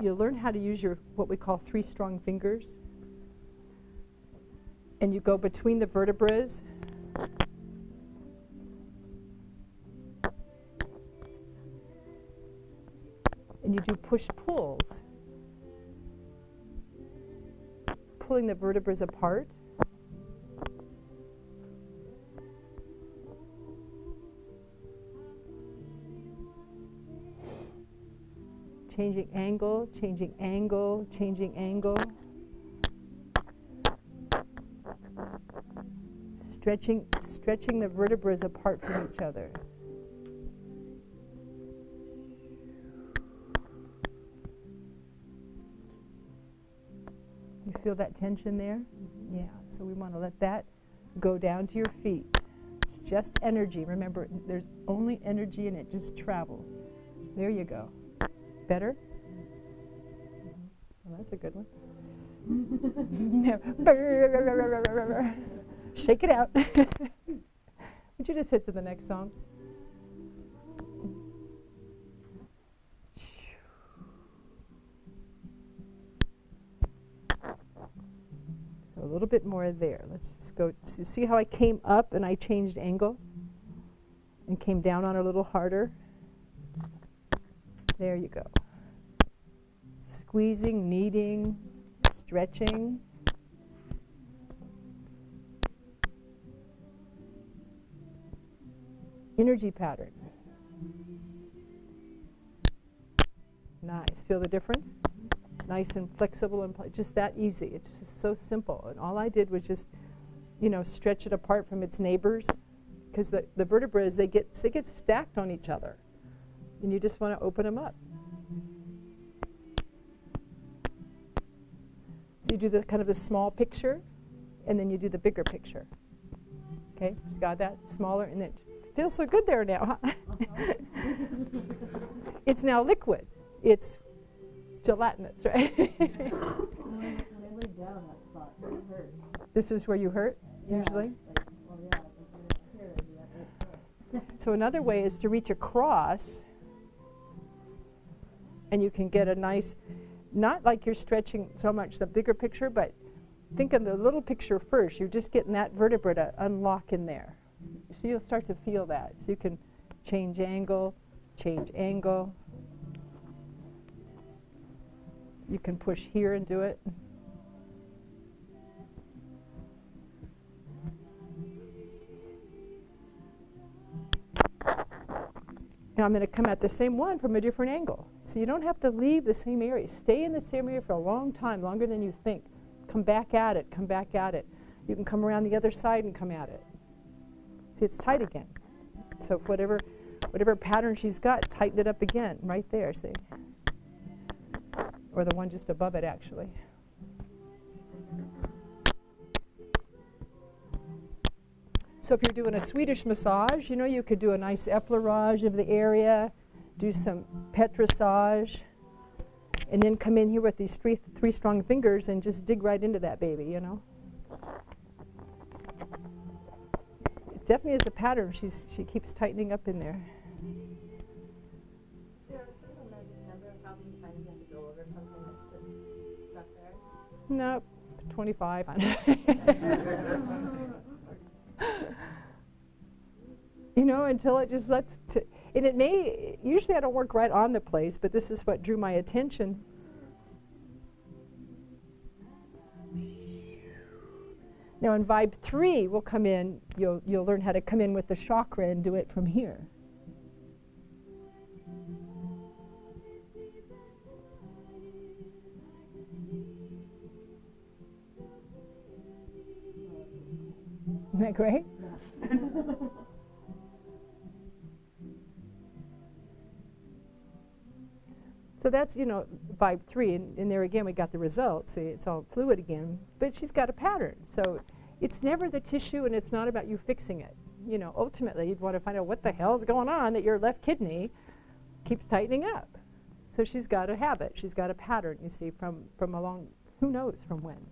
you'll learn how to use your what we call 3 strong fingers. And you go between the vertebrae. And you do push-pulls, pulling the vertebrae apart. Changing angle, changing angle, changing angle. Stretching the vertebrae apart from each other. You feel that tension there? Yeah, so we want to let that go down to your feet. It's just energy. Remember, there's only energy and it just travels. There you go. Better? Well, that's a good one. Shake it out. Would you just hit to the next song? So a little bit more there. Let's just go. See how I came up and I changed angle? And came down on a little harder? There you go. Squeezing, kneading, stretching. Energy pattern. Nice. Feel the difference? Nice and flexible and just that easy. It's just so simple. And all I did was just, stretch it apart from its neighbors, because the vertebrae they get stacked on each other, and you just want to open them up. So you do the kind of the small picture, and then you do the bigger picture. Okay, got that? Smaller, and then feels so good there now, huh? It's now liquid. It's gelatinous, right? This is where you hurt, usually? So another way is to reach across, and you can get a nice, not like you're stretching so much the bigger picture, but think of the little picture first. You're just getting that vertebra to unlock in there. So you'll start to feel that. So you can change angle, change angle. You can push here and do it. Now I'm going to come at the same one from a different angle. So you don't have to leave the same area. Stay in the same area for a long time, longer than you think. Come back at it, come back at it. You can come around the other side and come at it. See, it's tight again. So whatever pattern she's got, tighten it up again, right there, see? Or the one just above it, actually. So if you're doing a Swedish massage, you could do a nice effleurage of the area, do some petrissage, and then come in here with these three strong fingers and just dig right into that baby, It definitely is a pattern. She keeps tightening up in there. Nope, 25. Until it just lets and it may, usually I don't work right on the place, but this is what drew my attention. Now in vibe 3, we'll come in, you'll learn how to come in with the chakra and do it from here. Isn't that great? So that's, vibe 3, and there again we got the results. See, it's all fluid again, but she's got a pattern. So it's never the tissue, and it's not about you fixing it. Ultimately you'd want to find out what the hell's going on that your left kidney keeps tightening up. So she's got a habit. She's got a pattern, you see, from a long, who knows from when.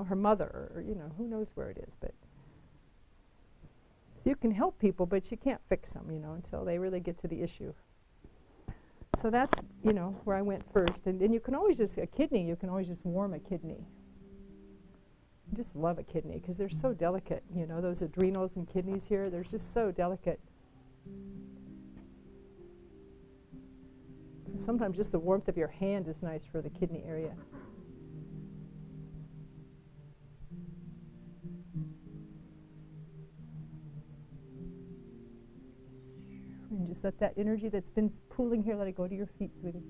Her mother, or, who knows where it is. But so you can help people, but you can't fix them, until they really get to the issue. So that's, you know, where I went first. And you can always just, a kidney, you can always just warm a kidney. I just love a kidney because they're so delicate. You know, those adrenals and kidneys here, they're just so delicate. So sometimes just the warmth of your hand is nice for the kidney area. And just let that energy that's been pooling here, let it go to your feet, sweetie.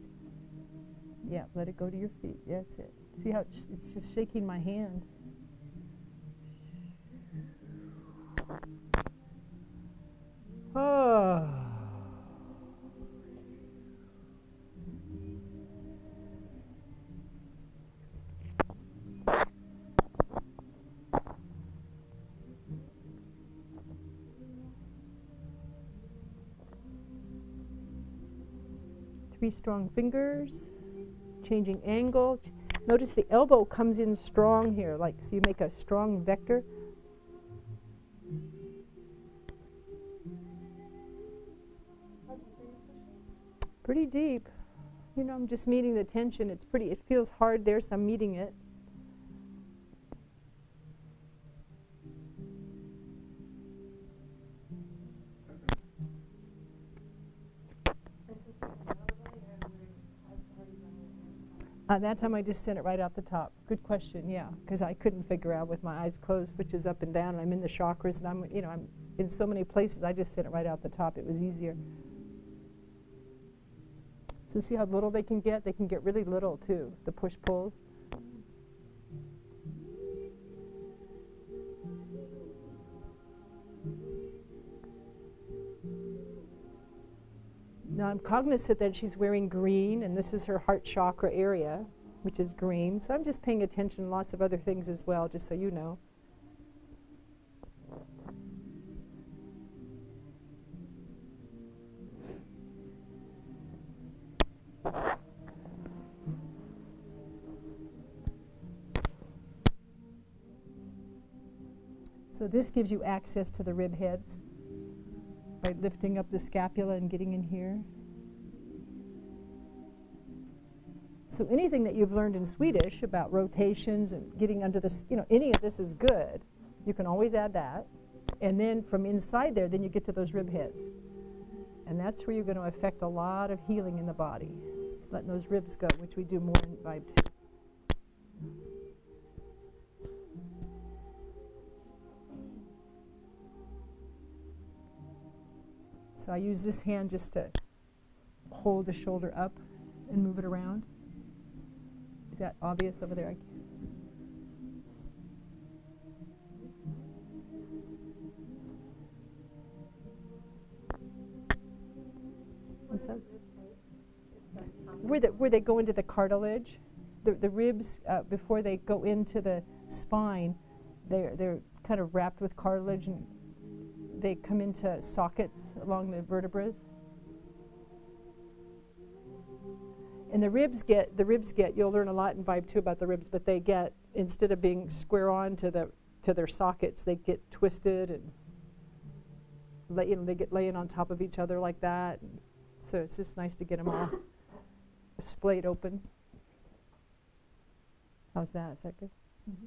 Yeah, let it go to your feet. Yeah, that's it. See how it's just shaking my hand. Oh. 3 strong fingers, changing angle. Notice the elbow comes in strong here, like so you make a strong vector. Pretty deep. You know, I'm just meeting the tension. It's pretty, it feels hard there, so I'm meeting it. That time I just sent it right out the top. Good question, yeah, because I couldn't figure out with my eyes closed which is up and down. I'm in the chakras, and I'm in so many places. I just sent it right out the top. It was easier. So see how little they can get? They can get really little too, the push-pulls. Now I'm cognizant that she's wearing green, and this is her heart chakra area, which is green. So I'm just paying attention to lots of other things as well, just so you know. So this gives you access to the rib heads by lifting up the scapula and getting in here. So anything that you've learned in Swedish about rotations and getting under this, any of this is good. You can always add that. And then from inside there, then you get to those rib heads. And that's where you're going to affect a lot of healing in the body. Just letting those ribs go, which we do more in Vibe 2. So I use this hand just to hold the shoulder up and move it around. Is that obvious over there? What's that? Where they go into the cartilage, the ribs before they go into the spine, they're kind of wrapped with cartilage, and they come into sockets along the vertebrae. And the ribs get, you'll learn a lot in Vibe 2 about the ribs, but they get, instead of being square on to their sockets, they get twisted, and they get laying on top of each other like that. So it's just nice to get them all splayed open. How's that? Is that good? Mm-hmm.